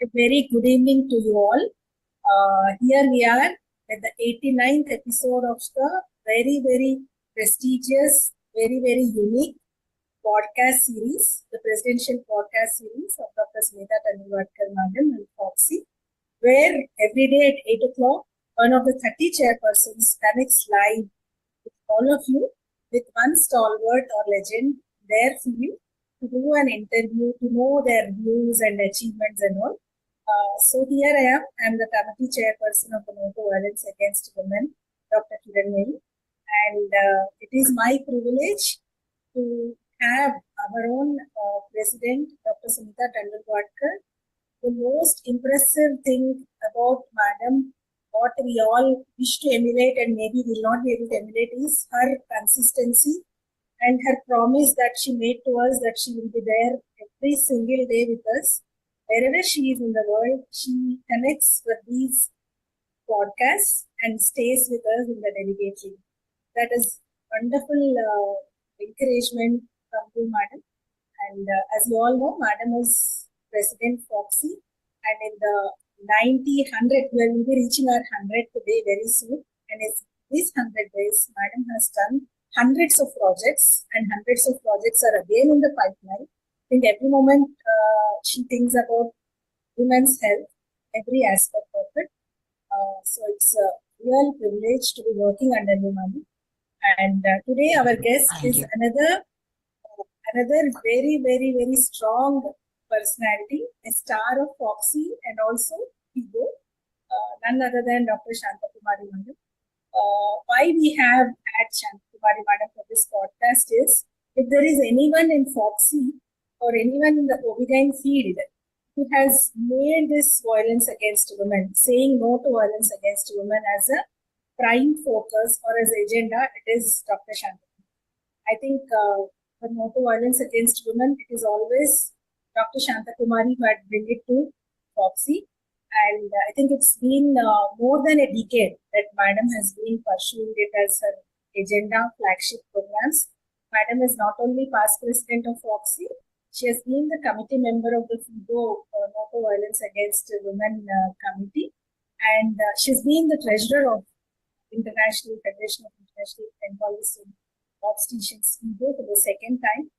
A very good evening to you all. Here we are at the 89th episode of the very prestigious, very unique podcast series, the presidential podcast series of Dr. Sunita Tandulwadkar Madam and Fogsi, where every day at 8 o'clock, one of the 30 chairpersons connects live with all of you with one stalwart or legend there for you to do an interview, to know their views and achievements and all. So here I am. I'm the committee chairperson of the No to Violence Against Women, Dr. Kiran, and it is my privilege to have our own president, Dr. Sunita Tandulwadkar. The most impressive thing about Madam, what we all wish to emulate and maybe will not be able to emulate, is her consistency and her promise that she made to us that she will be there every single day with us. Wherever she is in the world, she connects with these podcasts and stays with us in the delegate. That is wonderful encouragement from you, Madam. And as you all know, Madam is President Fogsi, and in the 90, 100, we will be reaching our 100 today very soon. And in these 100 days, Madam has done hundreds of projects, and hundreds of projects are again in the pipeline. I think every moment she thinks about women's health, every aspect of it. So it's a real privilege to be working under you, Madam. And today our guest is another very strong personality, a star of Fogsi and also Ego, none other than Dr. Shanta Kumari Madam. Why we have had Shanta Kumari Madam for this podcast is, if there is anyone in Fogsi or anyone in the Obgyns field who has made this violence against women, saying no to violence against women as a prime focus or as agenda, it is Dr. Shanta. I think for no to violence against women, it is always Dr. Shanta Kumari who had bring it to Fogsi. And I think it's been more than a decade that Madam has been pursuing it as her agenda, flagship programs. Madam is not only past president of Fogsi, she has been the committee member of the FIGO, No to Violence Against Women Committee, and she's been the treasurer of International Federation of International Employees in Obstetricians FIGO for the second time.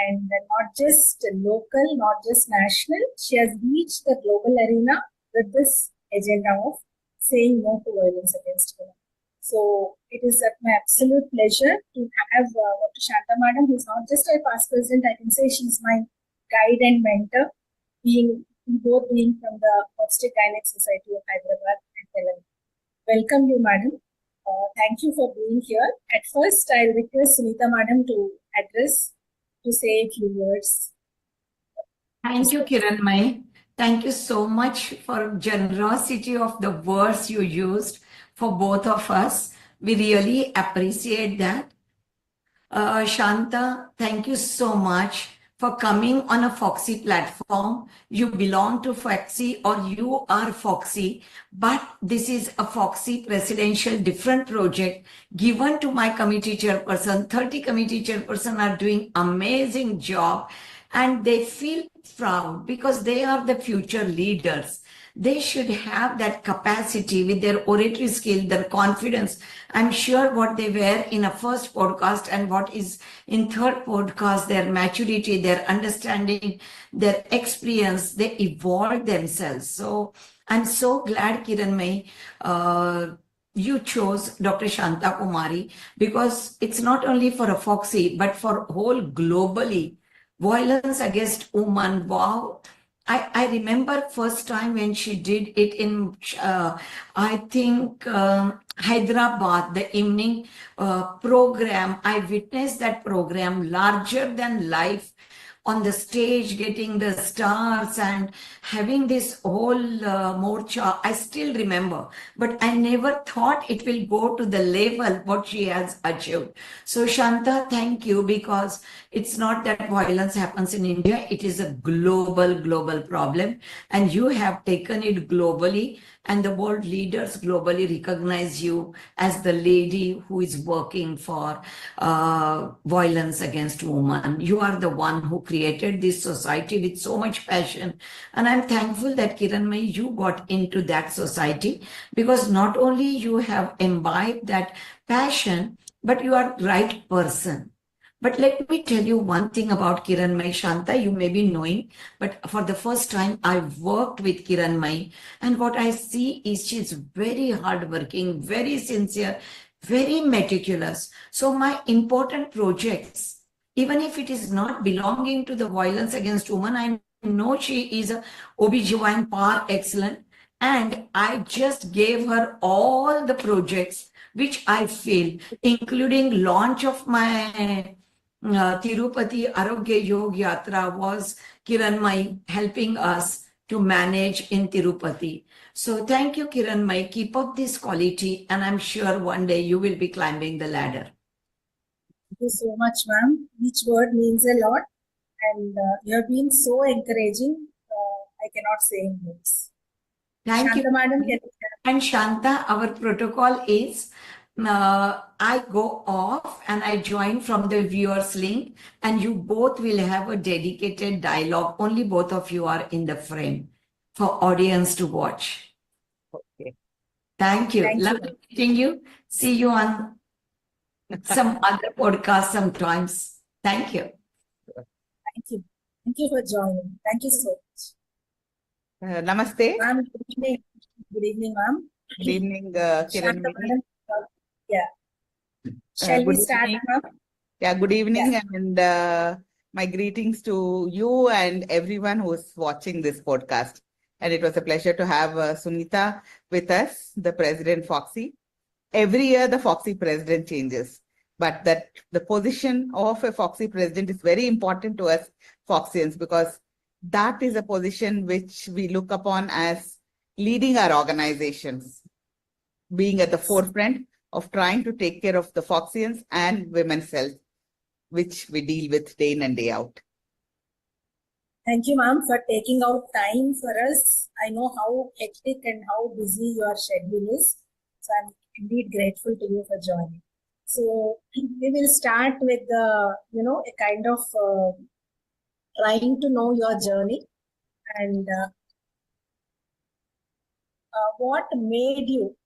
And not just local, not just national, she has reached the global arena with this agenda of saying no to violence against women. So it is my absolute pleasure to have Dr. Shanta Madam, who is not just a past president, I can say she's my guide and mentor, both being from the Obstetric Gynec Society of Hyderabad and Telangana. Welcome you, Madam. Thank you for being here. At first, I'll request Sunita Madam to say a few words. Thank you, Kiran Mai. Thank you so much for generosity of the words you used for both of us. We really appreciate that. Shanta, thank you so much for coming on a Fogsi platform. You belong to Fogsi or you are Fogsi, but this is a Fogsi presidential different project given to my committee chairperson. 30 committee chairperson are doing amazing job, and they feel proud because they are the future leaders. They should have that capacity with their oratory skill, their confidence. I'm sure what they were in a first podcast and what is in third podcast, their maturity, their understanding, their experience, they evolved themselves. So I'm so glad, Kiran Mai, you chose Dr. Shanta Kumari, because it's not only for a Fogsi, but for whole globally. Violence against women, wow. I remember first time when she did it in, I think, Hyderabad, the evening program. I witnessed that program, larger than life, on the stage, getting the stars and having this whole morcha. I still remember, but I never thought it will go to the level what she has achieved. So Shanta, thank you, because it's not that violence happens in India. It is a global problem, and you have taken it globally, and the world leaders globally recognize you as the lady who is working for violence against women. You are the one who created this society with so much passion. And I'm thankful that Kiranmai, you got into that society, because not only you have imbibed that passion, but you are right person. But let me tell you one thing about Kiranmai. Shanta, you may be knowing, but for the first time, I've worked with Kiranmai, and what I see is she's very hardworking, very sincere, very meticulous. So my important projects, even if it is not belonging to the violence against women, I know she is a OBGYN par excellence, and I just gave her all the projects which I feel, including launch of my Tirupati Arogya Yog Yatra was Kiranmai helping us to manage in Tirupati. So thank you, Kiranmai. Keep up this quality, and I'm sure one day you will be climbing the ladder. Thank you so much, ma'am. Each word means a lot, and you have been so encouraging. I cannot say in words. Thank Shanta you. madam, And Shanta, our protocol is I go off and I join from the viewers link, and you both will have a dedicated dialogue. Only both of you are in the frame for audience to watch. Okay. Thank you. Thank you. Love meeting you. See you on some other podcast sometimes. Thank you. Thank you. Thank you for joining. Thank you so much. Namaste. Ma'am, good evening. Good evening, ma'am. Good evening, Kiran. Shanta madam. Yeah. Shall we Good start, evening. ma'am? Yeah, good evening, and my greetings to you and everyone who is watching this podcast. And it was a pleasure to have Sunita with us, the president Fogsi. Every year, the Fogsi president changes, but that the position of a Fogsi president is very important to us Foxians, because that is a position which we look upon as leading our organizations, being at the forefront of trying to take care of the Foxians and women's health, which we deal with day in and day out. Thank you, ma'am, for taking out time for us. I know how hectic and how busy your schedule is. So I'm indeed grateful to you for joining. So we will start with the, a kind of trying to know your journey, and what made you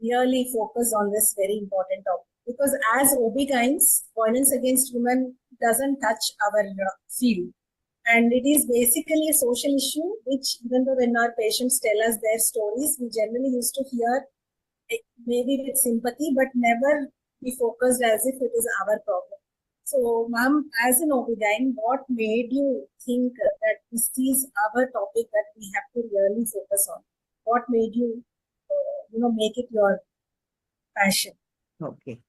really focus on this very important topic. Because as OB-GYNs, violence against women doesn't touch our field. And it is basically a social issue, which even though when our patients tell us their stories, we generally used to hear maybe with sympathy, but never be focused as if it is our problem. So, ma'am, as an OB-GYN, what made you think that this is our topic that we have to really focus on? What made you, make it your passion? Okay.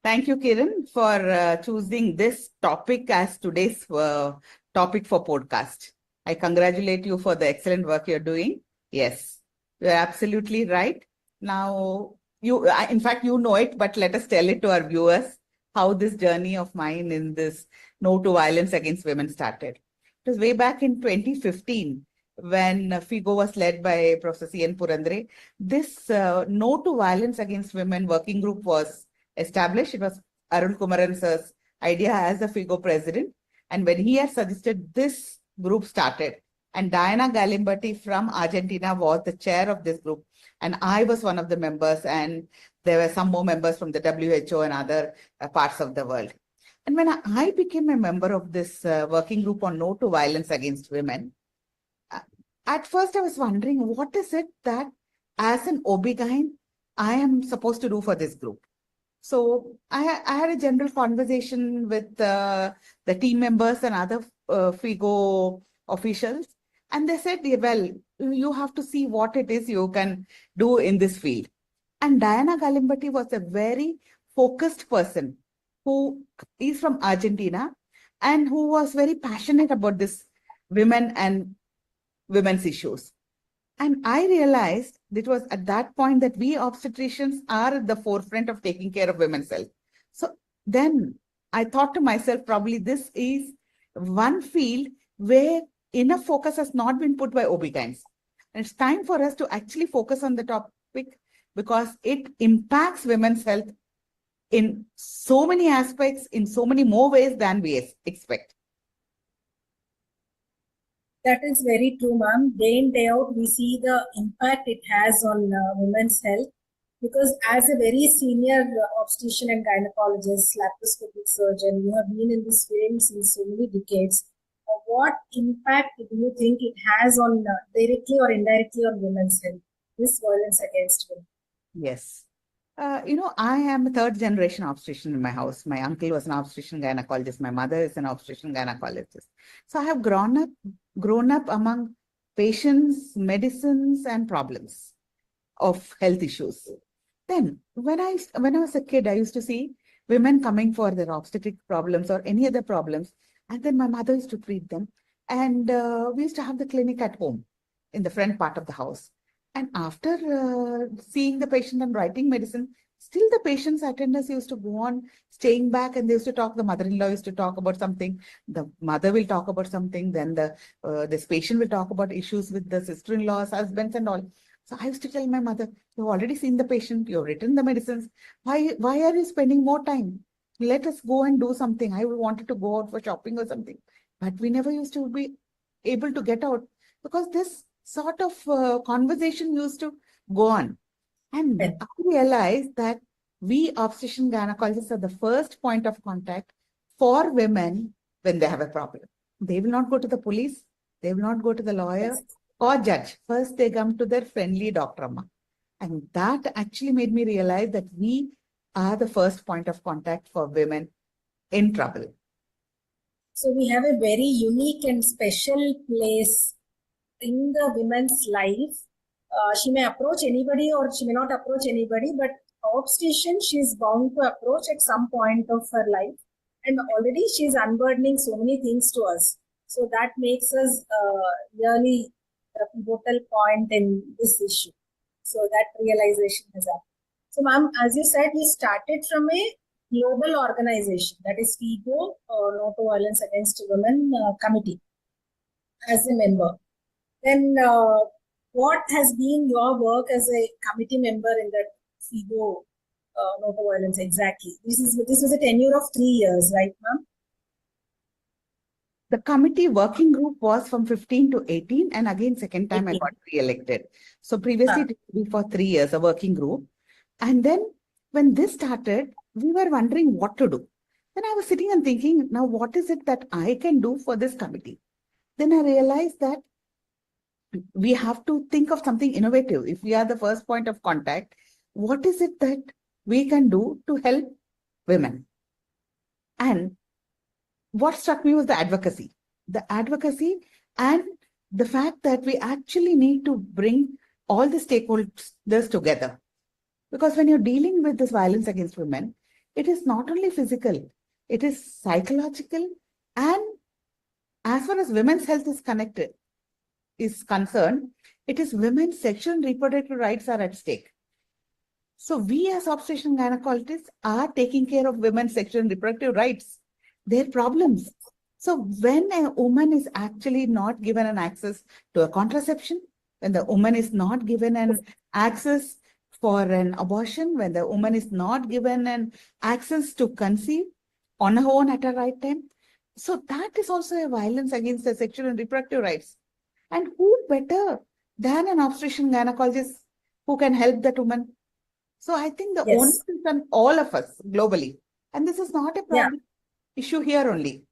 Thank you, Kiran, for choosing this topic as today's topic for podcast. I congratulate you for the excellent work you're doing. Yes, you're absolutely right. Now, in fact, you know it, but let us tell it to our viewers how this journey of mine in this No to Violence Against Women started. It was way back in 2015 when FIGO was led by Professor C.N. Purandare. This No to Violence Against Women working group was established. It was Arun Kumaran sir's idea as the FIGO president. And when he had suggested, this group started. And Diana Galimberti from Argentina was the chair of this group. And I was one of the members. And there were some more members from the WHO and other parts of the world. And when I became a member of this working group on No to Violence Against Women, at first I was wondering, what is it that as an OB-GYN, I am supposed to do for this group? So I had a general conversation with the team members and other FIGO officials, and they said, well, you have to see what it is you can do in this field. And Diana Galimberti was a very focused person who is from Argentina and who was very passionate about this women and women's issues. And I realized it was at that point that we obstetricians are at the forefront of taking care of women's health. So then I thought to myself, probably this is one field where enough focus has not been put by OB-GYNs. And it's time for us to actually focus on the topic because it impacts women's health in so many aspects, in so many more ways than we expect. That is very true, ma'am. Day in, day out, we see the impact it has on women's health. Because as a very senior obstetrician and gynecologist, laparoscopic surgeon, you have been in this field since so many decades. What impact do you think it has on directly or indirectly on women's health? This violence against women. Yes. I am a third generation obstetrician in my house. My uncle was an obstetrician gynecologist. My mother is an obstetrician gynecologist. So I have grown up among patients, medicines, and problems of health issues. Then, when I was a kid, I used to see women coming for their obstetric problems or any other problems, and then my mother used to treat them. And we used to have the clinic at home in the front part of the house. And after seeing the patient and writing medicine, still the patient's attendants used to go on staying back, and they used to talk. The mother-in-law used to talk about something. The mother will talk about something. Then this patient will talk about issues with the sister-in-laws, husbands, and all. So I used to tell my mother, "You've already seen the patient. You've written the medicines. Why are you spending more time? Let us go and do something. I wanted to go out for shopping or something." But we never used to be able to get out because this sort of conversation used to go on. And Yes. I realized that we obstetrician gynecologists are the first point of contact for women when they have a problem. They will not go to the police. They will not go to the lawyer Yes. or judge. First, they come to their friendly doctor amma. And that actually made me realize that we are the first point of contact for women in trouble. So we have a very unique and special place in the women's life. She may approach anybody or she may not approach anybody, but obstetrician she is bound to approach at some point of her life. And already she is unburdening so many things to us. So that makes us really a pivotal point in this issue. So that realization has happened. So ma'am, as you said, you started from a global organization, that is FIGO, No to Violence Against Women Committee, as a member. Then what has been your work as a committee member in that FIGO No to Violence exactly? This was a tenure of 3 years, right, ma'am? The committee working group was from 15 to 18, and again, second time 18. I got re-elected. So previously it used to be for 3 years, a working group. And then when this started, we were wondering what to do. Then I was sitting and thinking, now what is it that I can do for this committee? Then I realized that we have to think of something innovative. If we are the first point of contact, what is it that we can do to help women? And what struck me was the advocacy and the fact that we actually need to bring all the stakeholders together. Because when you're dealing with this violence against women, it is not only physical, it is psychological, and as far as women's health is concerned, it is women's sexual and reproductive rights are at stake. So we as obstetrician gynecologists are taking care of women's sexual and reproductive rights, their problems. So when a woman is actually not given an access to a contraception, when the woman is not given an access for an abortion, when the woman is not given an access to conceive on her own at a right time, so that is also a violence against the sexual and reproductive rights. And who better than an obstetrician gynecologist who can help that woman? So I think the onus is on all of us globally. And this is not a problem issue here only.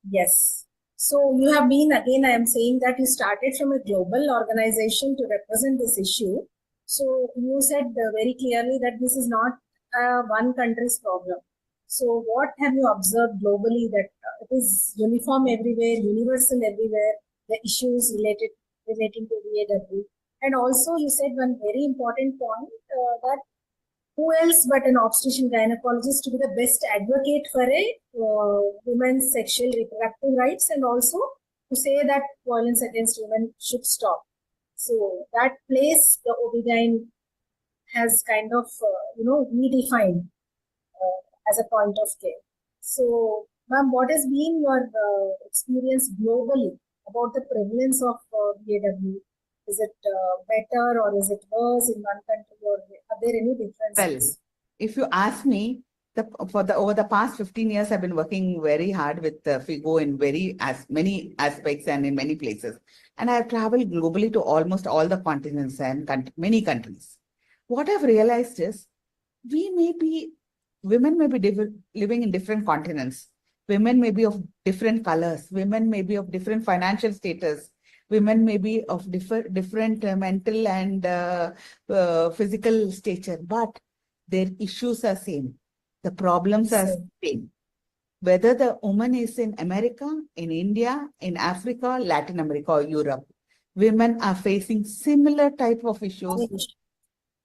Yes. So you have been, again, I am saying that you started from a global organization to represent this issue. So you said very clearly that this is not one country's problem. So what have you observed globally that it is uniform everywhere, universal everywhere, the issues relating to VAW? And also you said one very important point that who else but an obstetrician gynecologist to be the best advocate for a women's sexual reproductive rights, and also to say that violence against women should stop. So that place the Obgyns has kind of redefined as a point of care. So ma'am, what has been your experience globally about the prevalence of VAW? Is it better or is it worse in one country, or are there any differences? Well, if you ask me, over the past 15 years, I've been working very hard with FIGO in many aspects and in many places. And I've traveled globally to almost all the continents and many countries. What I've realized is women may be living in different continents. Women may be of different colors. Women may be of different financial status. Women may be of different mental and physical stature, but their issues are same. The problems are same. Whether the woman is in America, in India, in Africa, Latin America, or Europe, women are facing similar type of issues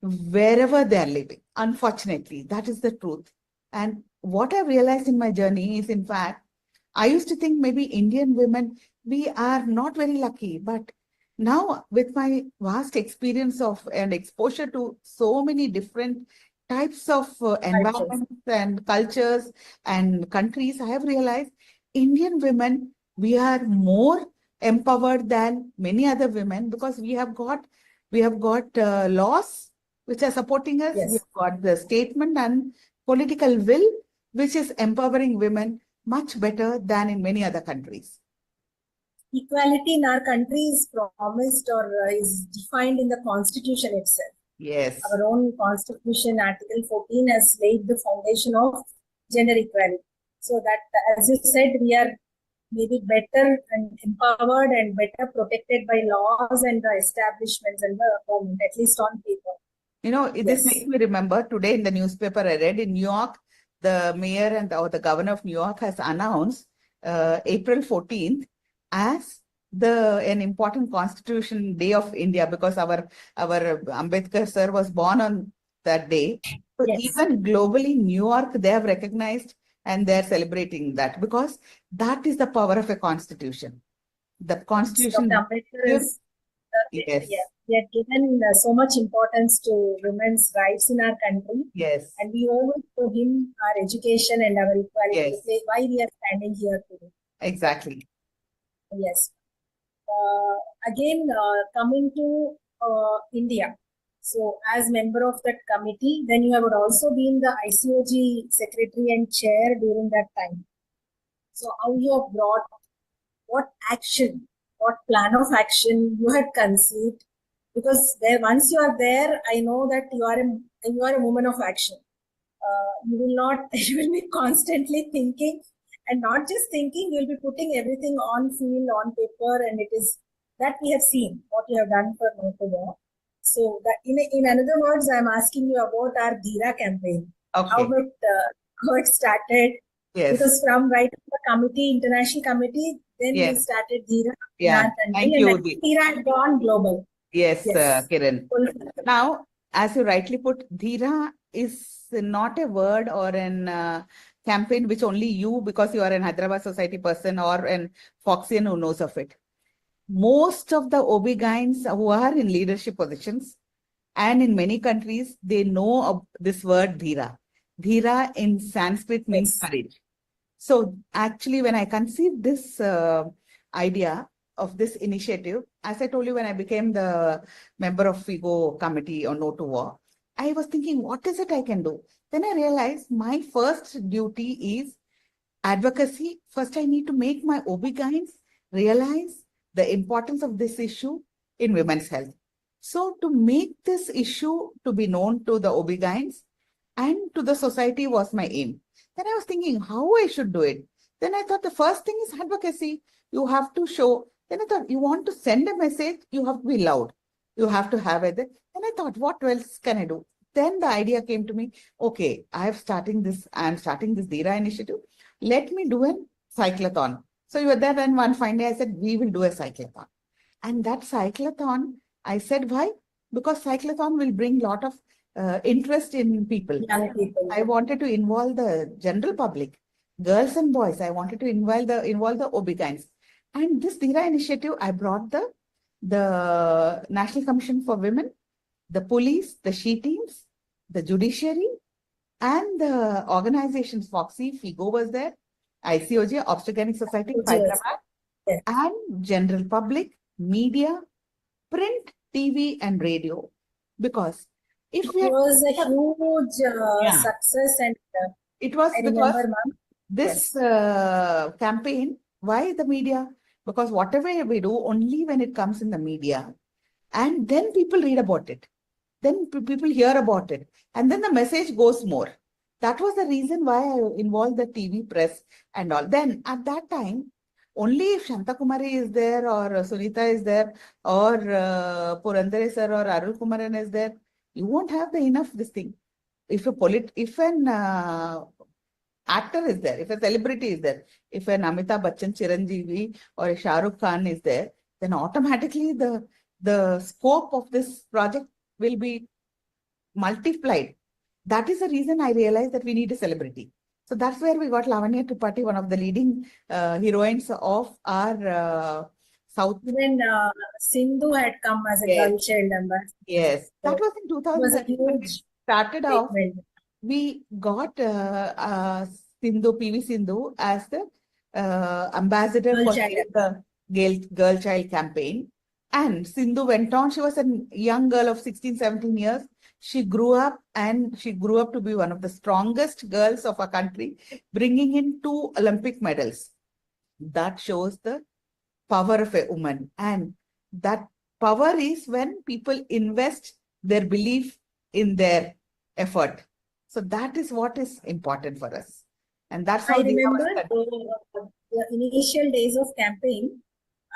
wherever they are living. Unfortunately, that is the truth. And what I've realized in my journey is, in fact, I used to think maybe Indian women, we are not very lucky, but now with my vast experience of and exposure to so many different types of environments and cultures and countries, I have realized Indian women, we are more empowered than many other women because we have got laws which are supporting us. Yes. We've got the statement and political will, which is empowering women much better than in many other countries. Equality in our country is promised or is defined in the constitution itself. Yes. Our own constitution, Article 14, has laid the foundation of gender equality. So that, as you said, we are maybe better and empowered and better protected by laws and the establishments and the government, at least on paper. You know, this makes me remember today in the newspaper I read in New York, the mayor or the governor of New York has announced April 14th as an important Constitution Day of India because our Ambedkar sir was born on that day. So even globally, New York, they have recognized and they're celebrating that because that is the power of a constitution. The constitution. Dr. Ambedkar yes. We have given so much importance to women's rights in our country. Yes. And we owe it to him our education and our equality. Yes. Why we are standing here today. Exactly. Yes. Again, coming to India. So, as member of that committee, then you have also been the ICOG secretary and chair during that time. So, how you have brought, what action, what plan of action you had conceived? Because once you are there, I know that you are a woman of action. You will be constantly thinking. And not just thinking, you'll be putting everything on field, on paper, and it is that we have seen what you have done for No to War. So, in other words, I'm asking you about our Dheera campaign. Okay. How it started. Yes. Because from the committee, international committee, then we started Dheera. Yeah. Thank you. Dheera had gone global. Yes, Kiran. Now, as you rightly put, Dheera is not a word or an campaign which only you, because you are an Hyderabad Society person or an Foxian who knows of it. Most of the Obgyns who are in leadership positions and in many countries, they know of this word Dheera. Dheera in Sanskrit means courage. So actually, when I conceived this idea of this initiative, as I told you, when I became the member of FIGO committee on No to War, I was thinking, what is it I can do? Then I realized my first duty is advocacy. First, I need to make my Obgyns realize the importance of this issue in women's health. So to make this issue to be known to the Obgyns and to the society was my aim. Then I was thinking how I should do it. Then I thought the first thing is advocacy. You have to show. Then I thought you want to send a message, you have to be loud. You have to have it. Then I thought, what else can I do? Then the idea came to me, okay, I'm starting this Dheera initiative. Let me do a cyclothon. So you were there, and one fine day I said, we will do a cyclothon. And that cyclothon, I said, why? Because cyclothon will bring a lot of interest in people. Young people. I wanted to involve the general public, girls and boys. I wanted to involve the Obgyns. And this Dheera initiative, I brought the National Commission for Women, the police, the she teams, the judiciary, and the organizations, Fogsi, FIGO was there, ICOG, Obstetrician Society, Hyderabad, and general public, media, print, TV, and radio. Because if it was a huge success, and It was I because remember, ma'am. this campaign, why the media? Because whatever we do, only when it comes in the media, and then people read about it. Then people hear about it, and then the message goes more. That was the reason why I involved the TV press and all. Then at that time, only if Shantakumari is there or Sunita is there or Purandare sir or Arul Kumaran is there, you won't have the enough this thing. If an actor is there, if a celebrity is there, if an Amitabh Bachchan, Chiranjeevi or a Shah Rukh Khan is there, then automatically the scope of this project will be multiplied. That is the reason I realized that we need a celebrity. So that's where we got Lavanya Tripathi, one of the leading heroines of our South. Even Sindhu had come as a girl child ambassador. Yes, that was in It was a 2013 when we huge started off. statement. We got Sindhu, PV Sindhu as the ambassador Girl for child. the girl child campaign. And Sindhu went on. She was a young girl of 16, 17 years. She grew up to be one of the strongest girls of our country, bringing in 2 Olympic medals. That shows the power of a woman. And that power is when people invest their belief in their effort. So that is what is important for us. And that's how I remember the initial days of campaign.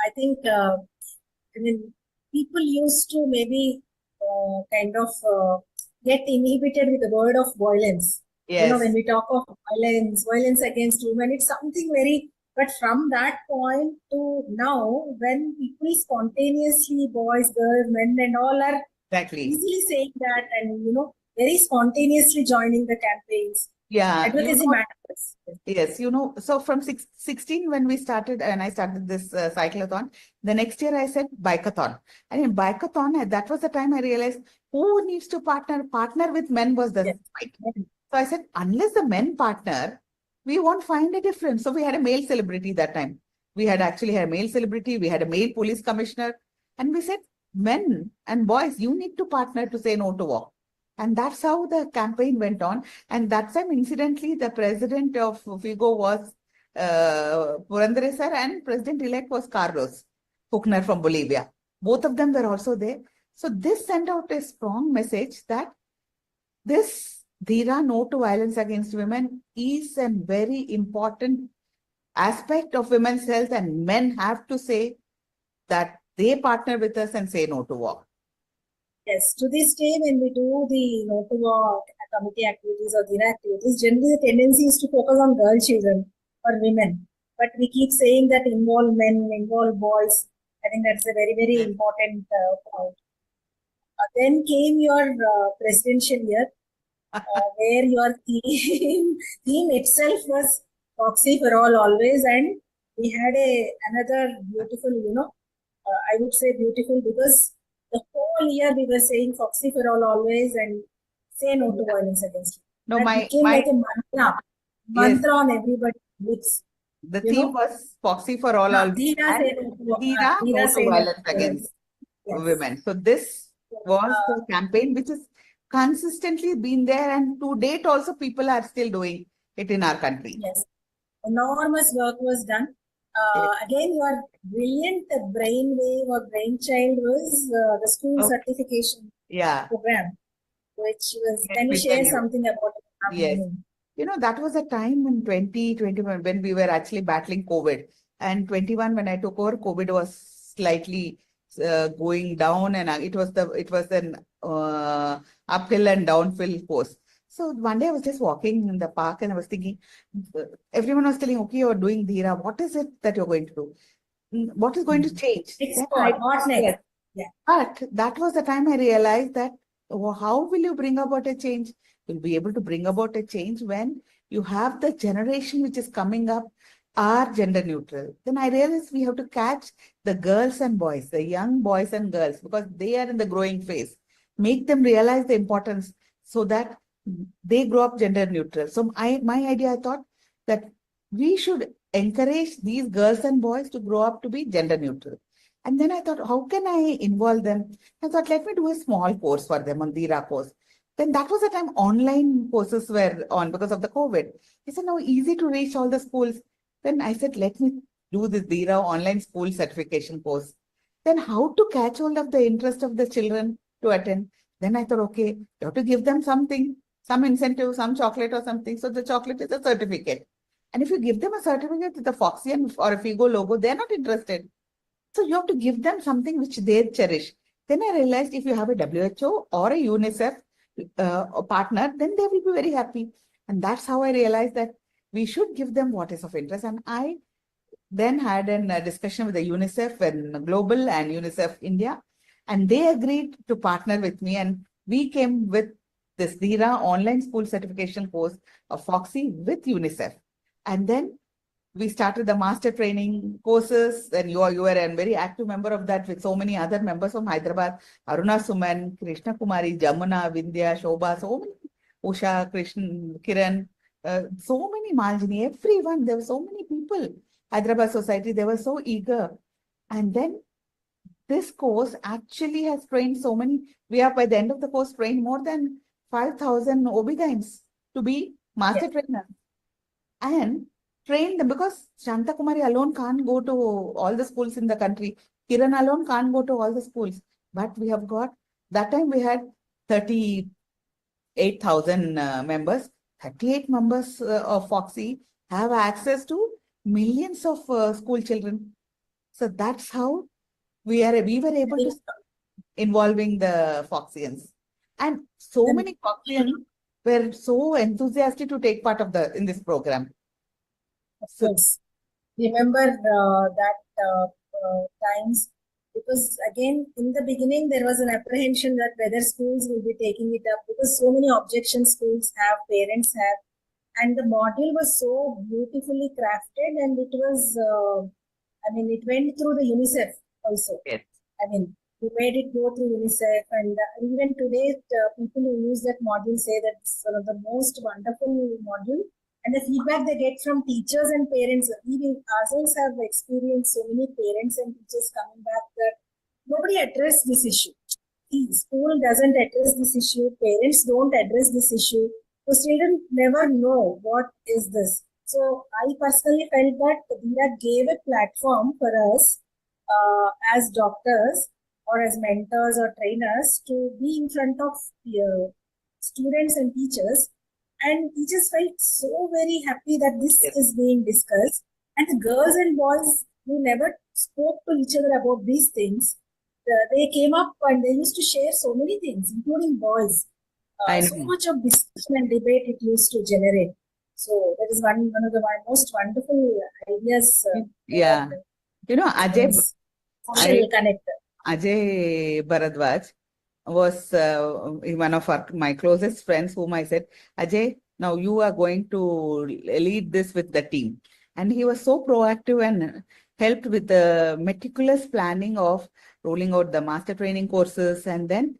I think, people used to maybe get inhibited with the word of violence. Yes. When we talk of violence against women, it's something very, but from that point to now, when people spontaneously, boys, girls, men and all are easily saying that and, very spontaneously joining the campaigns. Yeah. Advocacy matters. Yes, so from 16 when we started and I started this cyclothon, the next year I said bikeathon. And in bikeathon, that was the time I realized who needs to partner with men was the fight. So I said, unless the men partner, we won't find a difference. So we had a male celebrity that time. We had actually had a male celebrity. We had a male police commissioner. And we said, men and boys, you need to partner to say no to war. And that's how the campaign went on. And that time, incidentally, the president of FIGO was Purandare sir and president-elect was Carlos Huckner from Bolivia. Both of them were also there. So this sent out a strong message that this Dhira, no to violence against women, is a very important aspect of women's health, and men have to say that they partner with us and say no to war. Yes, to this day, when we do the no to war committee activities or Dhira activities, generally the tendency is to focus on girl children or women. But we keep saying that involve men, involve boys. I think that's a very, very important point. Then came your presidential year, where your theme itself was Fogsi for all always, and we had another beautiful, I would say beautiful because the whole year we were saying Fogsi for all always and say no to violence against women. It became like a mantra on everybody's lips. The theme was Fogsi for all always. Dhira, no to violence against women. So this was the campaign which has consistently been there, and to date also people are still doing it in our country. Yes, enormous work was done. Again, your brilliant brainwave or brainchild was the school certification program, which was, can you share something about it? Yes. That was a time in 2021 when we were actually battling COVID, and 21 when I took over, COVID was slightly going down, and it was an uphill and downhill course. So one day I was just walking in the park and I was thinking, everyone was telling, okay, you're doing Dhira. What is it that you're going to do? What is going to change? But that was the time I realized that, how will you bring about a change? You'll be able to bring about a change when you have the generation which is coming up are gender neutral. Then I realized we have to catch the girls and boys, the young boys and girls, because they are in the growing phase. Make them realize the importance so that they grow up gender neutral. So I thought that we should encourage these girls and boys to grow up to be gender neutral. And then I thought, how can I involve them? I thought, let me do a small course for them on Dhira course. Then that was the time online courses were on because of the COVID. He said, now easy to reach all the schools. Then I said, let me do this DIRA online school certification course. Then how to catch hold of the interest of the children to attend? Then I thought, okay, you have to give them something, some incentive, some chocolate or something. So the chocolate is a certificate. And if you give them a certificate with the Foxy or a Figo logo, they're not interested. So you have to give them something which they cherish. Then I realized if you have a WHO or a UNICEF partner, then they will be very happy. And that's how I realized that we should give them what is of interest. And I then had a discussion with the UNICEF and Global and UNICEF India, and they agreed to partner with me. And we came with this DIRA online school certification course of Foxy with UNICEF. And then we started the master training courses, and you were a very active member of that with so many other members from Hyderabad, Aruna Suman, Krishna Kumari, Jamuna, Vindhya, Shobha, so many, Usha, Krishna, Kiran, so many, Maljini, everyone, there were so many people. Hyderabad Society, they were so eager. And then this course actually has trained so many, we have by the end of the course trained more than 5,000 Obgyns to be master trainers. And train them because Shanta Kumari alone can't go to all the schools in the country. Kiran alone can't go to all the schools. But we have got, that time we had 38,000 members. 38 members of Foxy have access to millions of school children. So that's how we were able to start involving the Foxians. And so many Foxians were so enthusiastic to take part of in this program. Of course. Remember that times, because again, in the beginning, there was an apprehension that whether schools will be taking it up, because so many objections schools have, parents have, and the module was so beautifully crafted, and it was, it went through the UNICEF also. Yes. We made it go through UNICEF, and even today, people who use that module say that it's one of the most wonderful module. And the feedback they get from teachers and parents, we ourselves have experienced so many parents and teachers coming back that nobody addressed this issue. The school doesn't address this issue, parents don't address this issue, so children never know what is this. So I personally felt that DIRA gave a platform for us as doctors or as mentors or trainers to be in front of students and teachers. And teachers felt so very happy that this is being discussed. And the girls and boys who never spoke to each other about these things, they came up and they used to share so many things, including boys. So much of discussion and debate it used to generate. So that is one of the most wonderful ideas. Ajay connector. Ajay Bharadwaj was one of my closest friends, whom I said, Ajay, now you are going to lead this with the team. And he was so proactive and helped with the meticulous planning of rolling out the master training courses. And then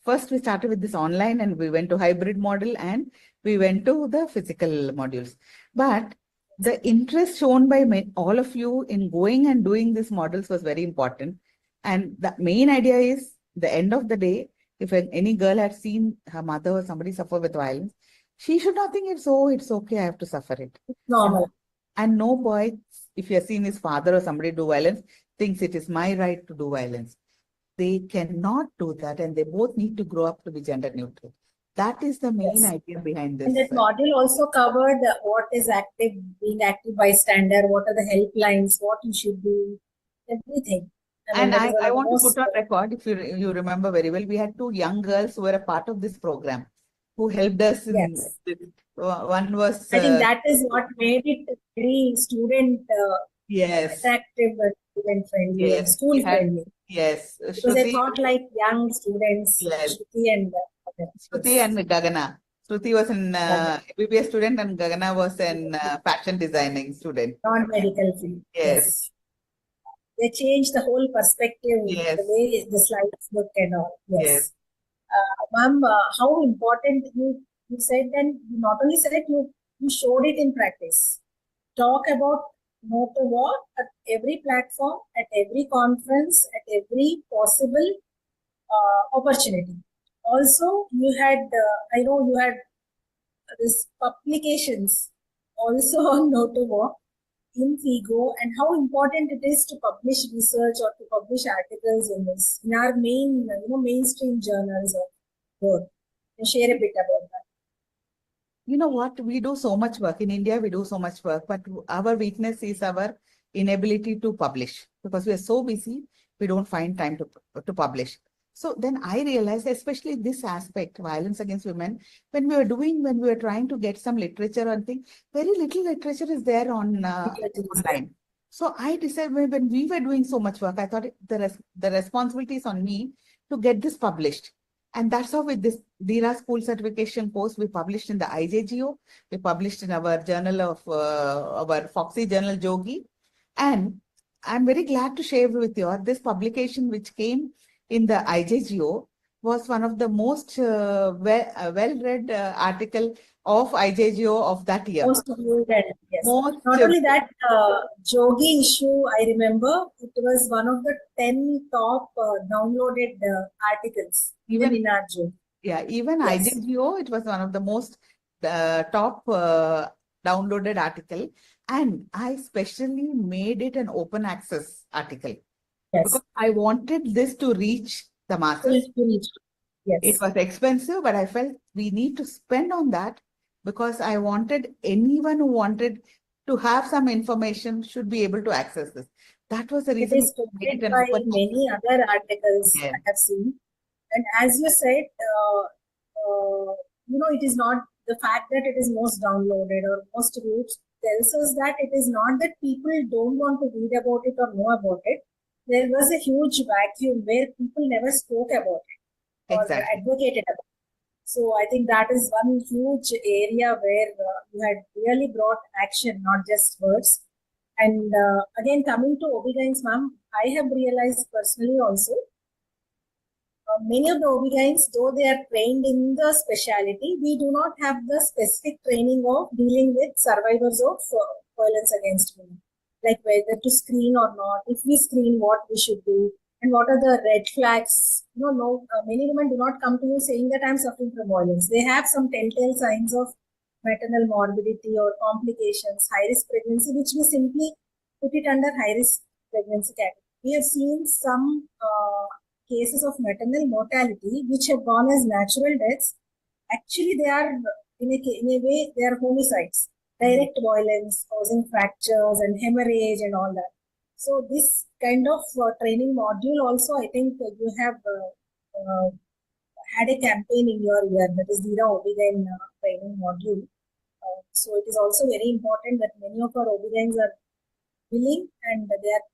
first we started with this online, and we went to hybrid model, and we went to the physical modules. But the interest shown by all of you in going and doing these models was very important. And the main idea is, the end of the day, if any girl had seen her mother or somebody suffer with violence, she should not think it's okay, I have to suffer it. It's normal. And no boy, if he has seen his father or somebody do violence, thinks it is my right to do violence. They cannot do that, and they both need to grow up to be gender neutral. That is the main idea behind this. And that module also covered what is being active bystander, what are the helplines, what you should do, everything. And I want to put on record, if you remember very well, we had two young girls who were a part of this program, who helped us. One was... I think that is what made it very student attractive, student friendly, school friendly. Yes. Because they taught like young students, Shruti and Gagana. Shruti was an BBA student, and Gagana was an fashion designing student. Non-medical field. Yes. They changed the whole perspective, the way the slides look and all. Yes. Ma'am, how important you said, and you not only said it, you showed it in practice. Talk about no to what at every platform, at every conference, at every possible opportunity. Also, you had, I know you had this publications also on Notovo in FIGO, and how important it is to publish research or to publish articles in this, in our main, mainstream journals of work. And share a bit about that. You know what? We do so much work in India. We do so much work, but our weakness is our inability to publish because we are so busy. We don't find time to publish. So then I realized, especially this aspect, violence against women, when we were trying to get some literature on things, very little literature is there on online. So I decided when we were doing so much work, I thought the responsibility is on me to get this published. And that's how with this DIRA school certification course, we published in the IJGO, we published in our journal of our Fogsi journal Jogi. And I'm very glad to share with you this publication which came in the IJGO was one of the most well-read article of IJGO of that year. Most viewed, yes. Most Not only that, Jogi issue, I remember, it was one of the 10 top downloaded articles, even in our Jogi. Yeah, even Yes. IJGO, it was one of the most top downloaded article. And I specially made it an open access article. Yes. Because I wanted this to reach the masses. Yes. It was expensive, but I felt we need to spend on that because I wanted anyone who wanted to have some information should be able to access this. That was the It reason. is quoted by many other articles I have seen. And as you said, it is not the fact that it is most downloaded or most viewed tells us that it is not that people don't want to read about it or know about it. There was a huge vacuum where people never spoke about it or advocated about it. So I think that is one huge area where you had really brought action, not just words. And again, coming to Obgyns, ma'am, I have realized personally also, many of the Obgyns, though they are trained in the specialty, we do not have the specific training of dealing with survivors of violence against women, like whether to screen or not, if we screen, what we should do, and what are the red flags. Many women do not come to you saying that I'm suffering from violence. They have some telltale signs of maternal morbidity or complications, high-risk pregnancy, which we simply put it under high-risk pregnancy category. We have seen some cases of maternal mortality which have gone as natural deaths. Actually, they are, in a way, they are homicides, direct violence, causing fractures and hemorrhage and all that. So this kind of training module also, I think you have had a campaign in your year, that is DIRA Obgyn training module. So it is also very important that many of our Obgyns are willing, and they are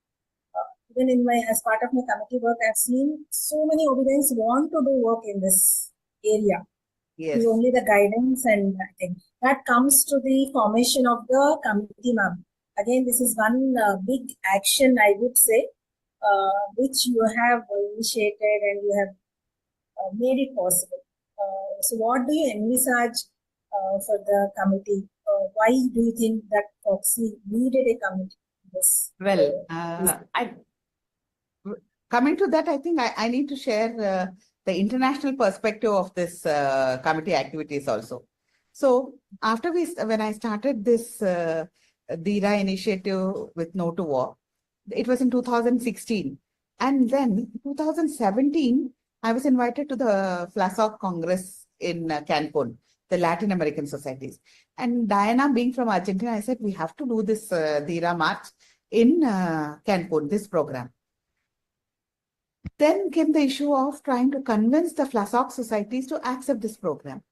even as part of my committee work, I've seen so many Obgyns want to do work in this area. Yes. It's only the guidance, and I think that comes to the formation of the committee, ma'am. Again, this is one big action, I would say, which you have initiated and you have made it possible. So what do you envisage for the committee? Why do you think that Fogsi needed a committee? Coming to that, I think I need to share the international perspective of this committee activities also. So after when I started this DIRA initiative with No to War, it was in 2016. And then 2017, I was invited to the FLASOC Congress in Cancun, the Latin American societies. And Diana, being from Argentina, I said, we have to do this DIRA march in Cancun, this program. Then came the issue of trying to convince the FLASOC societies to accept this program.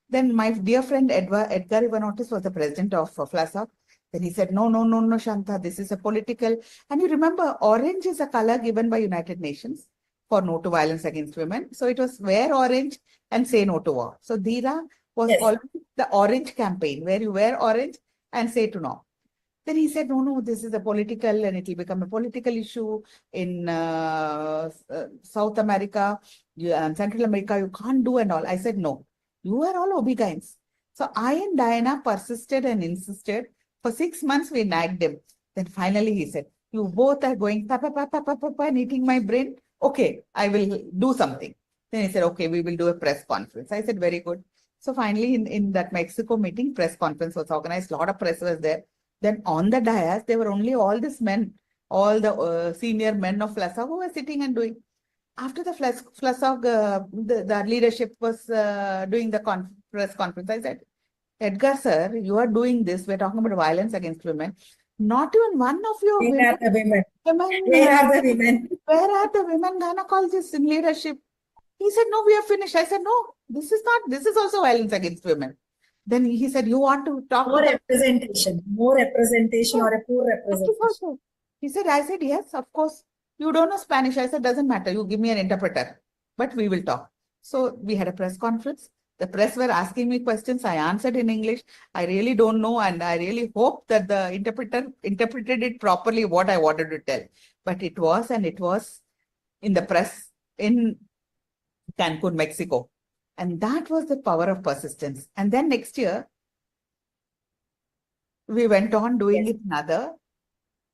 Then my dear friend Edgar Ivanotis was the president of FLASOC. Then he said, no, Shanta, this is a political. And you remember, orange is a color given by United Nations for no to violence against women. So it was wear orange and say no to war. So DIRA was always the orange campaign, where you wear orange and say to no. Then he said, no, this is a political, and it will become a political issue in South America and Central America. You can't do and all. I said, no, you are all Obgyns. So I and Diana persisted and insisted. For 6 months, we nagged him. Then finally he said, you both are going and eating my brain. Okay, I will do something. Then he said, okay, we will do a press conference. I said, very good. So finally, in that Mexico meeting, press conference was organized. A lot of press was there. Then on the dais, there were only all these men, all the senior men of FLASA who were sitting and doing. After the FLASA, the leadership was doing the press conference, I said, Edgar, sir, you are doing this. We're talking about violence against women. Not even one of your Where are the women? women, Where are the women? where are the women gynecologists in leadership? He said, no, we are finished. I said, no, this is also violence against women. Then he said, you want to talk More about representation or a poor representation. He said, I said, yes, of course. You don't know Spanish. I said, doesn't matter. You give me an interpreter, but we will talk. So we had a press conference. The press were asking me questions. I answered in English. I really don't know. And I really hope that the interpreter interpreted it properly, what I wanted to tell. But it was in the press in Cancun, Mexico. And that was the power of persistence. And then next year, we went on doing it another.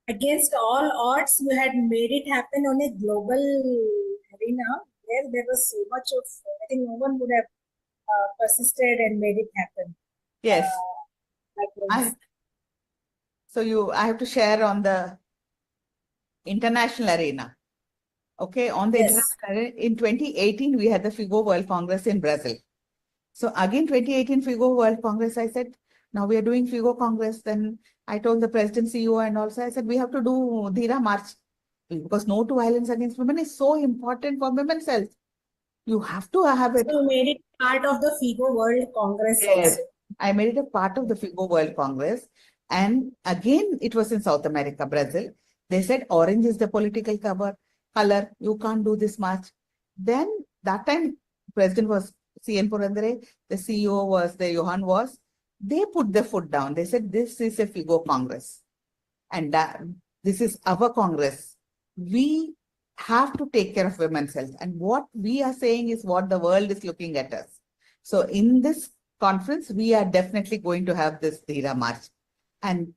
Against all odds, you had made it happen on a global arena where there was so much of, I think no one would have persisted and made it happen. Yes. I have to share on the international arena. Okay, on the international arena, in 2018, we had the FIGO World Congress in Brazil. So again, 2018 FIGO World Congress, I said, now we are doing FIGO Congress. Then I told the president, CEO, and also I said, we have to do Dhira March because no to violence against women is so important for women's health. You have to have it. So you made it part of the FIGO World Congress Yes, also. I made it a part of the FIGO World Congress. And again, it was in South America, Brazil. They said, orange is the political color. You can't do this march. Then that time, president was CN Purandare. The CEO was Johan was. They put their foot down. They said, this is a FIGO Congress. And this is our Congress. We have to take care of women's health. And what we are saying is what the world is looking at us. So in this conference, we are definitely going to have this Dhira March. And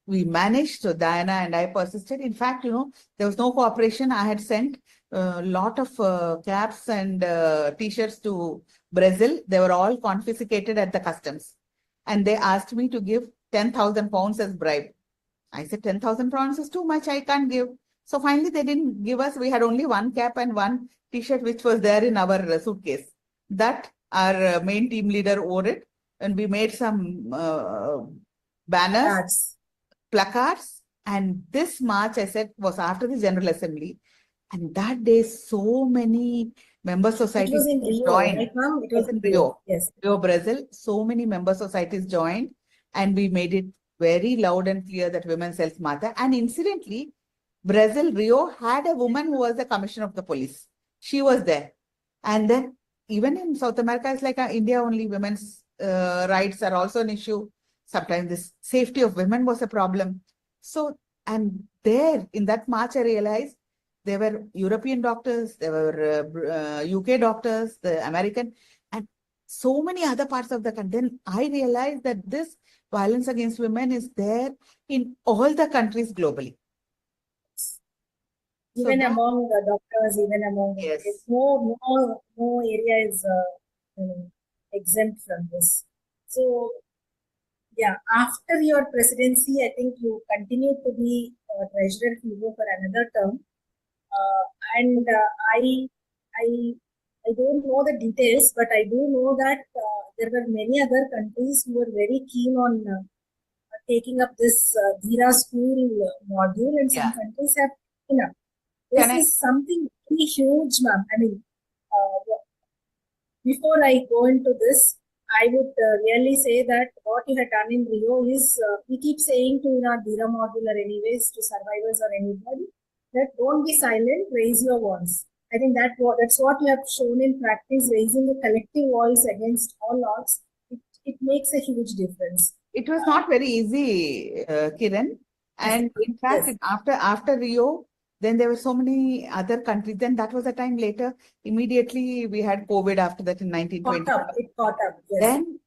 we managed, so Diana and I persisted. In fact, there was no cooperation. I had sent a lot of caps and t-shirts to Brazil. They were all confiscated at the customs. And they asked me to give 10,000 pounds as bribe. I said, 10,000 pounds is too much. I can't give. So finally, they didn't give us. We had only one cap and one t-shirt, which was there in our suitcase. That our main team leader wore it. And we made some banners, placards. And this march, I said, was after the General Assembly. And that day, so many member societies joined. Right, ma'am? It was in Rio. Yes. Rio, Brazil. So many member societies joined. And we made it very loud and clear that women's health matter. And incidentally, Brazil, Rio had a woman who was the commissioner of the police. She was there. And then even in South America, it's like India only, women's rights are also an issue. Sometimes the safety of women was a problem. So, and there in that march, I realized there were European doctors, there were UK doctors, the American, and so many other parts of the country. Then I realized that this violence against women is there in all the countries globally. Even among the doctors, even among no area is exempt from this. So, yeah, after your presidency, I think you continued to be treasurer FIGO for another term. And I don't know the details, but I do know that there were many other countries who were very keen on taking up this Dhira school module, and some countries have taken up. This is something really huge, ma'am. I mean, before I go into this, I would really say that what you had done in Rio is, we keep saying to our Dhira module or anyways to survivors or anybody, that don't be silent, raise your voice. I think that's what you have shown in practice, raising a collective voice against all odds. It makes a huge difference. It was not very easy, Kiran. And in fact, after Rio, then there were so many other countries. Then that was a time later. Immediately, we had COVID after that in 1920. It caught up. Yes. Then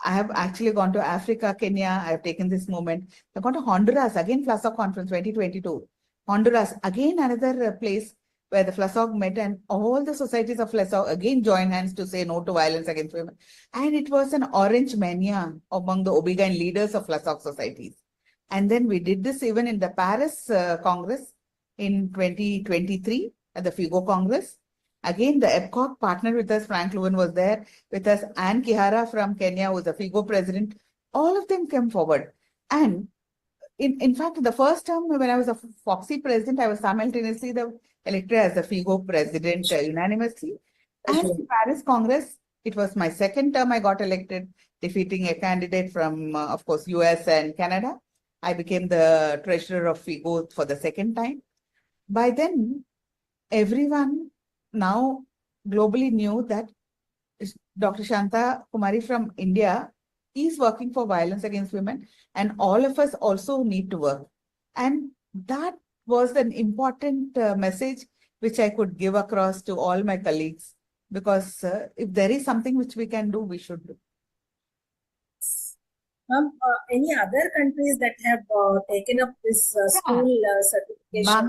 I have actually gone to Africa, Kenya. I have taken this moment. I've gone to Honduras, again, FLASA conference 2022. Honduras, again, another place where the FLASOG met, and all the societies of FLASOG again joined hands to say no to violence against women. And it was an orange mania among the Obgyns leaders of FLASOG societies. And then we did this even in the Paris Congress in 2023 at the FIGO Congress. Again, the EPCOC partnered with us. Frank Lewin was there with us. Anne Kihara from Kenya, who was the FIGO president. All of them came forward. And in fact, the first term when I was a Fogsi president, I was simultaneously elected as the FIGO president unanimously. And in Paris Congress, it was my second term I got elected, defeating a candidate from, of course, US and Canada. I became the treasurer of FIGO for the second time. By then, everyone now globally knew that Dr. Shanta Kumari from India is working for violence against women, and all of us also need to work. And that was an important message which I could give across to all my colleagues, because if there is something which we can do, we should do. Any other countries that have taken up this school certification?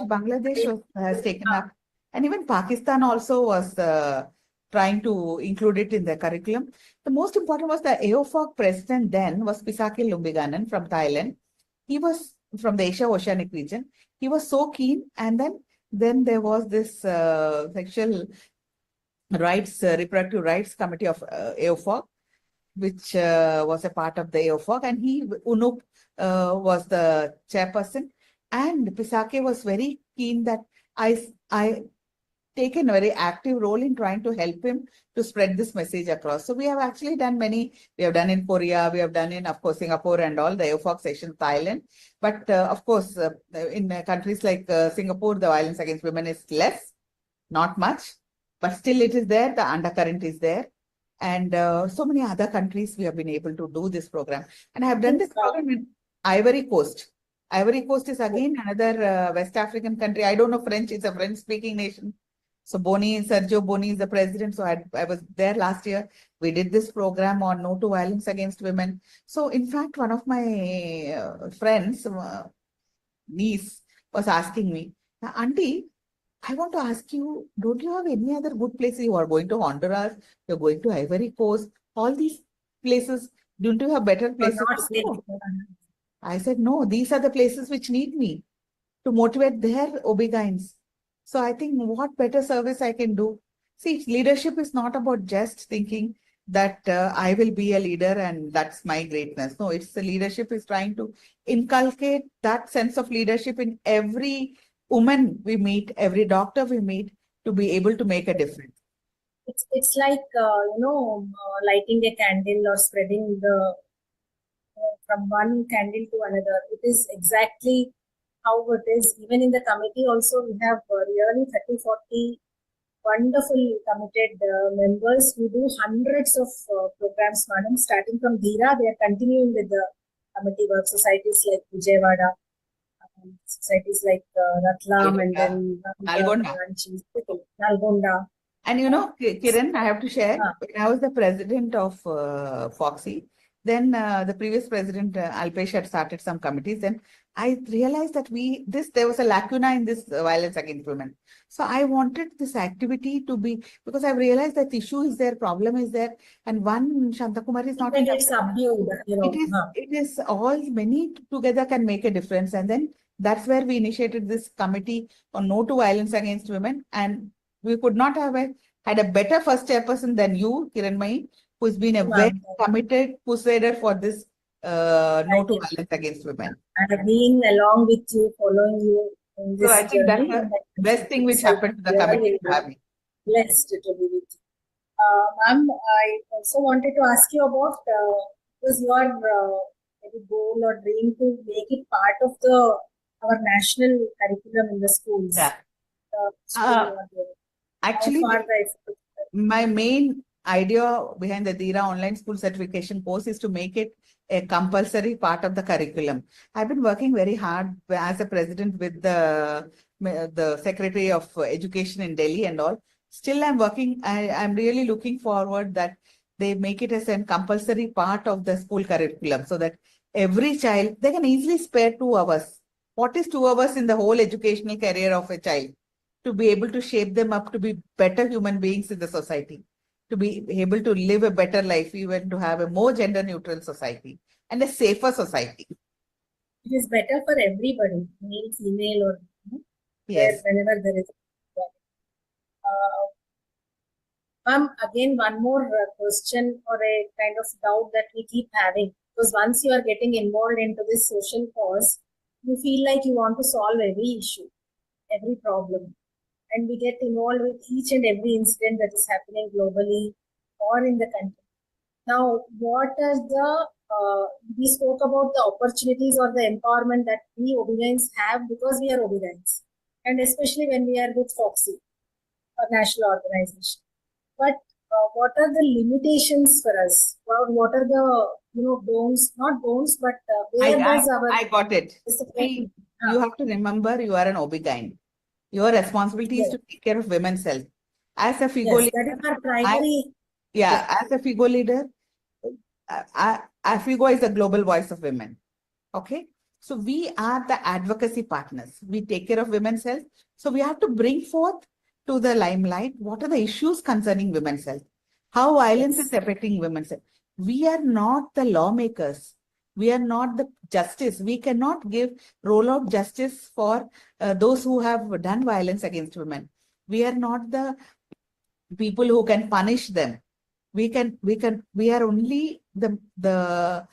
Bangladesh has taken up, and even Pakistan also was trying to include it in their curriculum. The most important was the AOFOG president then was Pisaki Lumbiganan from Thailand. He was from the Asia Oceanic region. He was so keen, and then there was this sexual rights, reproductive rights committee of AOFOG, which was a part of the AOFOG, and Unup was the chairperson. And Pisake was very keen that I taken a very active role in trying to help him to spread this message across. So we have actually done many. We have done in Korea, we have done in, of course, Singapore and all, the AOFOG session, Thailand. But of course, in countries like Singapore, the violence against women is less, not much, but still it is there, the undercurrent is there. And so many other countries we have been able to do this program. And I have done this program in Ivory Coast. Ivory Coast is again another West African country. I don't know French, it's a French-speaking nation. So Sergio Boni is the president. So I was there last year. We did this program on no to violence against women. So in fact, one of my friends, niece, was asking me, Auntie, I want to ask you, don't you have any other good places? You are going to Honduras, you're going to Ivory Coast, all these places, don't you have better places? I said, no, these are the places which need me to motivate their Obgyns. So I think what better service I can do? See, leadership is not about just thinking that I will be a leader and that's my greatness. No, it's the leadership is trying to inculcate that sense of leadership in every woman we meet, every doctor we meet, to be able to make a difference. It's like, lighting a candle or spreading the from one candle to another. It is exactly how it is. Even in the committee also, we have really 30-40 wonderful committed members who do hundreds of programs, madam. Starting from Dhira, they are continuing with the committee work. Societies like Vijayawada, societies like Ratlam, and then Nalgonda. And Kiran, I have to share, when I was the president of Fogsi, then the previous president, Alpesh, had started some committees. Then I realized that there was a lacuna in this violence against women. So I wanted this activity to be, because I've realized that the issue is there, problem is there, and one Shantakumari is not enough. Subdued, it is all, many together can make a difference. And then that's where we initiated this committee on no to violence against women. And we could not have had a better first chairperson than you, Kiranmai, who's been a very committed crusader for this no to violence against women. And being along with you, following you in this So I think that's the best thing which happened to the committee to have me. Blessed to be with you. Ma'am, I also wanted to ask you about, was your maybe goal or dream to make it part of our national curriculum in the schools? Yeah. Actually, my main idea behind the Dhira online school certification course is to make it a compulsory part of the curriculum. I've been working very hard as a president with the Secretary of Education in Delhi and all. Still, I'm working. I'm really looking forward that they make it as a compulsory part of the school curriculum, so that every child, they can easily spare 2 hours. What is 2 hours in the whole educational career of a child? to be able to shape them up to be better human beings in the society, to be able to live a better life, even to have a more gender neutral society and a safer society. It is better for everybody, male, female, or Yes. whenever there is. Again, one more question or a kind of doubt that we keep having, because once you are getting involved into this social cause, you feel like you want to solve every issue, every problem, and we get involved with each and every incident that is happening globally or in the country. Now, what are we spoke about the opportunities or the empowerment that we Obgyns have because we are Obgyns, and especially when we are with Fogsi, a national organization. But what are the limitations for us? What are the bones, not bones, but where does our I got it. See, you have to remember you are an Obgyn. Your responsibility is to take care of women's health. As a FIGO leader, that is our primary. as a FIGO leader, FIGO is the global voice of women. Okay. So we are the advocacy partners. We take care of women's health. So we have to bring forth to the limelight what are the issues concerning women's health, how violence is affecting women's health. We are not the lawmakers. We are not the justice. We cannot roll out justice for those who have done violence against women. We are not the people who can punish them. We are only the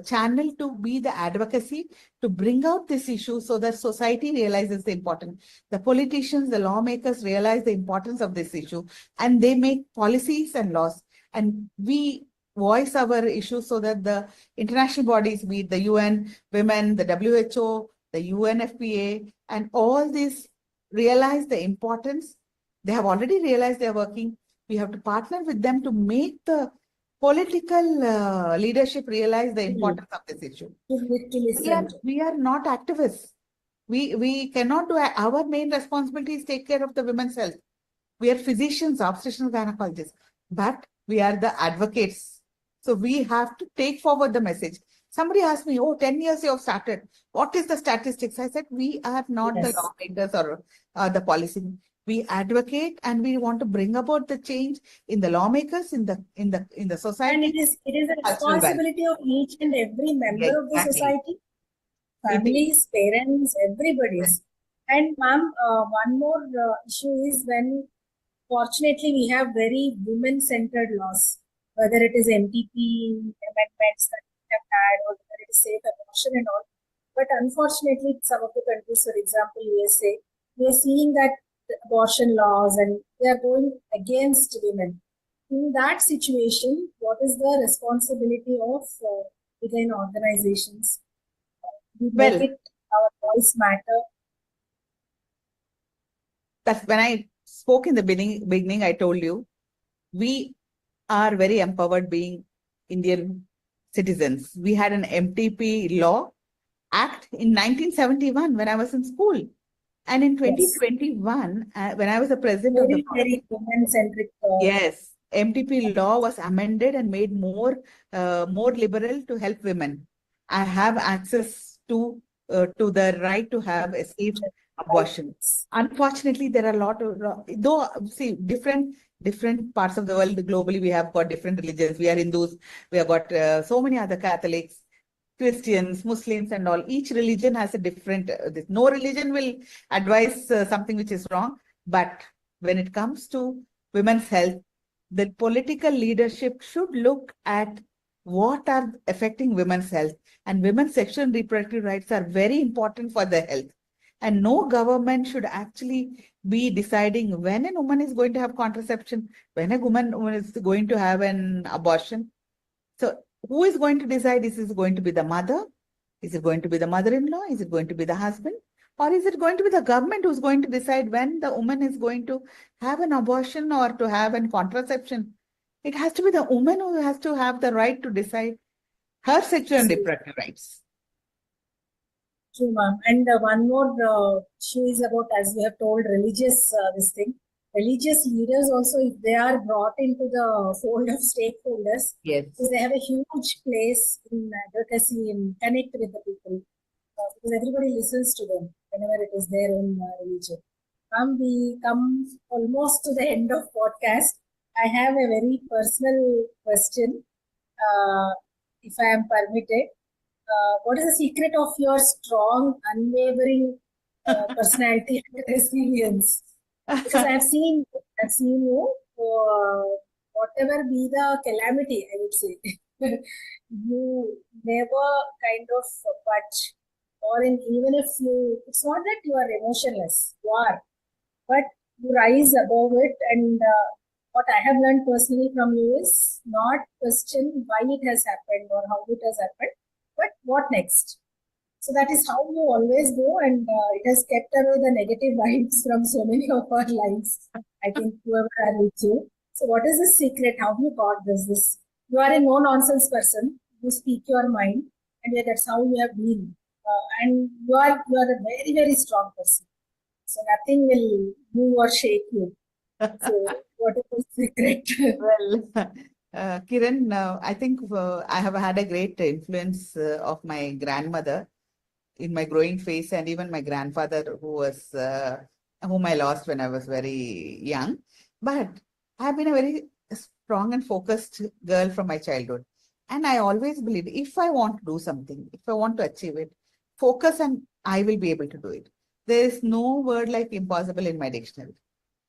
channel to be the advocacy to bring out this issue so that society realizes the importance. The politicians, the lawmakers realize the importance of this issue and they make policies and laws. And we voice our issues so that the international bodies, be it the UN Women, the WHO, the UNFPA, and all these realize the importance. They have already realized they are working. We have to partner with them to make the political leadership realize the importance of this issue. We are not activists. We cannot do our main responsibility is take care of the women's health. We are physicians, obstetricians, gynecologists, but we are the advocates. So we have to take forward the message. Somebody asked me, 10 years you have started. What is the statistics? I said, we are not the lawmakers or the policy. We advocate and we want to bring about the change in the lawmakers, in the society. And it is a responsibility of each and every member of the society, families, parents, everybody's. And ma'am, one more issue is when fortunately we have very women-centered laws, whether it is MTP amendments that we have had or whether it is safe abortion and all. But unfortunately, some of the countries, for example, USA, we are seeing that abortion laws and they are going against women. In that situation, what is the responsibility of women organizations? We make it our voice matter. That's when I spoke in the beginning, I told you, we are very empowered being Indian citizens. We had an MTP law act in 1971 when I was in school. And in 2021, when I was the president of the very women-centric. Yes, MTP law was amended and made more liberal to help women. I have access to the right to have a safe abortion. Unfortunately, there are a lot of different parts of the world globally. We have got different religions. We are Hindus. We have got so many other Catholics, Christians, Muslims, and all. Each religion has a different. No religion will advise something which is wrong. But when it comes to women's health, the political leadership should look at what are affecting women's health, and women's sexual and reproductive rights are very important for their health. And no government should actually be deciding when a woman is going to have contraception, when a woman is going to have an abortion. So who is going to decide? Is it going to be the mother? Is it going to be the mother-in-law? Is it going to be the husband? Or is it going to be the government who's going to decide when the woman is going to have an abortion or to have an contraception? It has to be the woman who has to have the right to decide her sexual and reproductive rights. True, ma'am. And one more issue is about, as we have told, religious this thing. Religious leaders also, if they are brought into the fold of stakeholders, because they have a huge place in advocacy and connect with the people, because everybody listens to them whenever it is their own religion. We come almost to the end of podcast. I have a very personal question, if I am permitted. What is the secret of your strong, unwavering personality and resilience? Because I've seen you. Whatever be the calamity, I would say, you never kind of budge, or even if it's not that you are emotionless, you are, but you rise above it. And what I have learned personally from you is not question why it has happened or how it has happened, but what next. So that is how you always go, and it has kept away the negative vibes from so many of our lives. I think whoever are with you. So what is the secret? How you got this? You are a no-nonsense person. You speak your mind, and yeah, that's how you have been. And you are a very, very strong person. So nothing will move or shake you. So what is the secret? Well, Kiran, I think I have had a great influence of my grandmother in my growing phase, and even my grandfather, whom I lost when I was very young. But I have been a very strong and focused girl from my childhood. And I always believe if I want to do something, if I want to achieve it, focus and I will be able to do it. There is no word like impossible in my dictionary.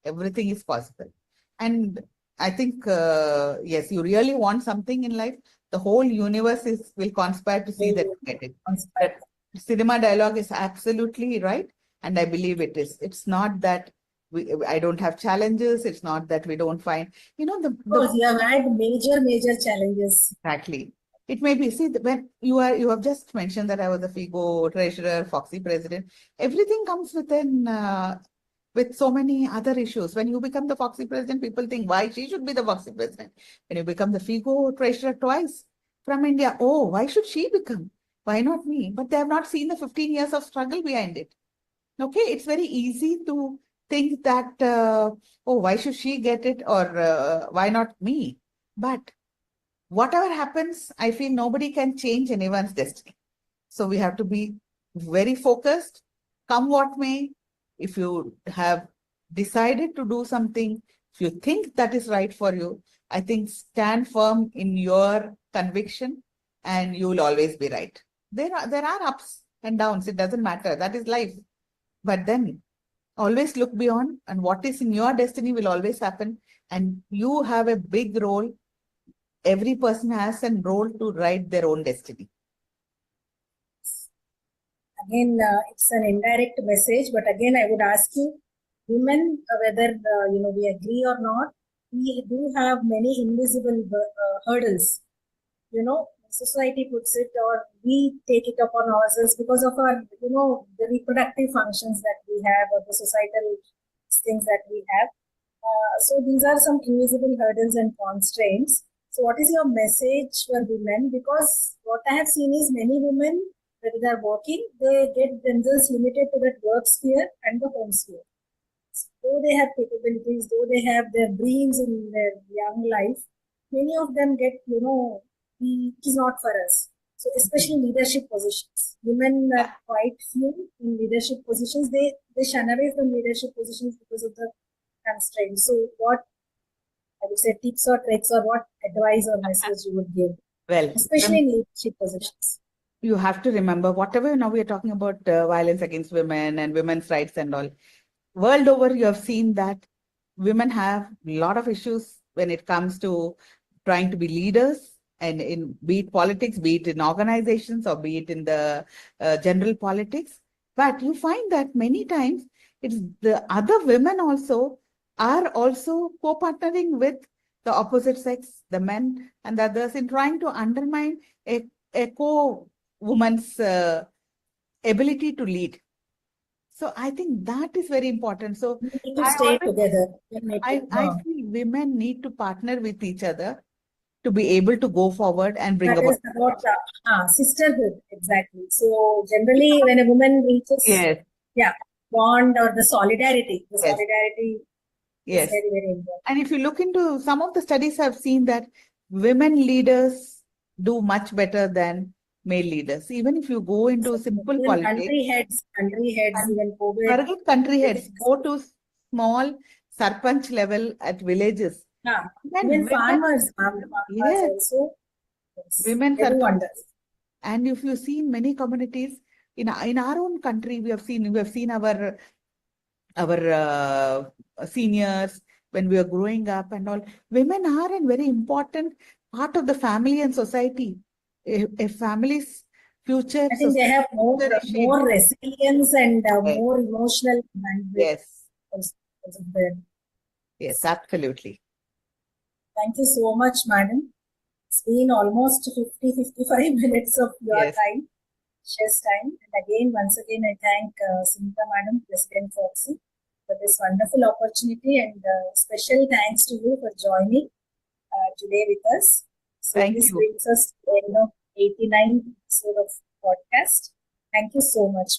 Everything is possible. And I think, yes, you really want something in life, the whole universe will conspire to see that you get it. That cinema dialogue is absolutely right. And I believe it is. It's not that I don't have challenges. It's not that we don't find, Because you have had major challenges. Exactly. It may be, see, when you have just mentioned that I was a FIGO treasurer, Fogsi president. Everything comes with so many other issues. When you become the Fogsi president, people think why she should be the Fogsi president. When you become the FIGO treasurer twice from India, oh, why should she become? Why not me? But they have not seen the 15 years of struggle behind it. Okay, it's very easy to think that, oh, why should she get it, or why not me? But whatever happens, I feel nobody can change anyone's destiny. So we have to be very focused, come what may. If you have decided to do something, if you think that is right for you, I think stand firm in your conviction and you will always be right. There are ups and downs. It doesn't matter. That is life. But then always look beyond, and what is in your destiny will always happen. And you have a big role. Every person has a role to write their own destiny. Again, it's an indirect message, but again, I would ask you, women, whether we agree or not, we do have many invisible hurdles. Society puts it, or we take it upon ourselves because of our, the reproductive functions that we have, or the societal things that we have. So these are some invisible hurdles and constraints. So what is your message for women? Because what I have seen is many women, whether they are working, they get themselves limited to that work sphere and the home sphere. Though they have capabilities, though they have their dreams in their young life, many of them get, it is not for us. So especially leadership positions. Women are quite few in leadership positions. They shun away from leadership positions because of the constraints. So what, I would say, tips or tricks, or what advice or message you would give? Well, especially in leadership positions. You have to remember, whatever now we are talking about violence against women and women's rights and all, world over, you have seen that women have a lot of issues when it comes to trying to be leaders, and be it politics, be it in organizations, or be it in the general politics. But you find that many times it's the other women are also co-partnering with the opposite sex, the men and the others, in trying to undermine a woman's ability to lead. So I think that is very important. So we need to stay together. I feel women need to partner with each other to be able to go forward and bring about sisterhood. Exactly. So generally when a woman reaches bond, or the solidarity is very, very important. And if you look into some of the studies, I've seen that women leaders do much better than male leaders. Even if you go into simple politics. Country heads, even forget country heads, go to small sarpanch level at villages. Yeah. And Even women, farmers, yes, also, yes, women they do sarpanch. wonders. And if you see in many communities in our own country, we have seen our seniors when we are growing up and all. Women are a very important part of the family and society. A family's future, I think they have more future is shaped. resilience and Yes, more emotional bandwidth yes, also because of them. yes, absolutely. Thank you so much, madam. It's been almost 50-55 minutes of your Yes. time, precious time. And again, once again, I thank Sunita madam, President Fogsi, for this wonderful opportunity, and special thanks to you for joining today with us. So Thank this you. brings us to the end of 89th episode of podcast. Thank you so much.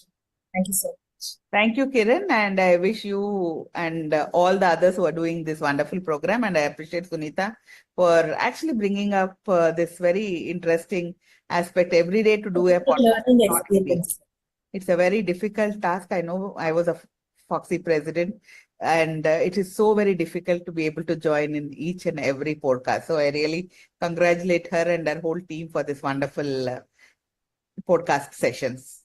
Thank you so much. Thank you, Kiran, and I wish you and all the others who are doing this wonderful program, and I appreciate Sunita for actually bringing up this very interesting aspect every day to do a podcast. Learning Not easy. experience. It's a very difficult task. I know I was a Foxy president, and it is so very difficult to be able to join in each and every podcast. So I really congratulate her and her whole team for this wonderful podcast sessions.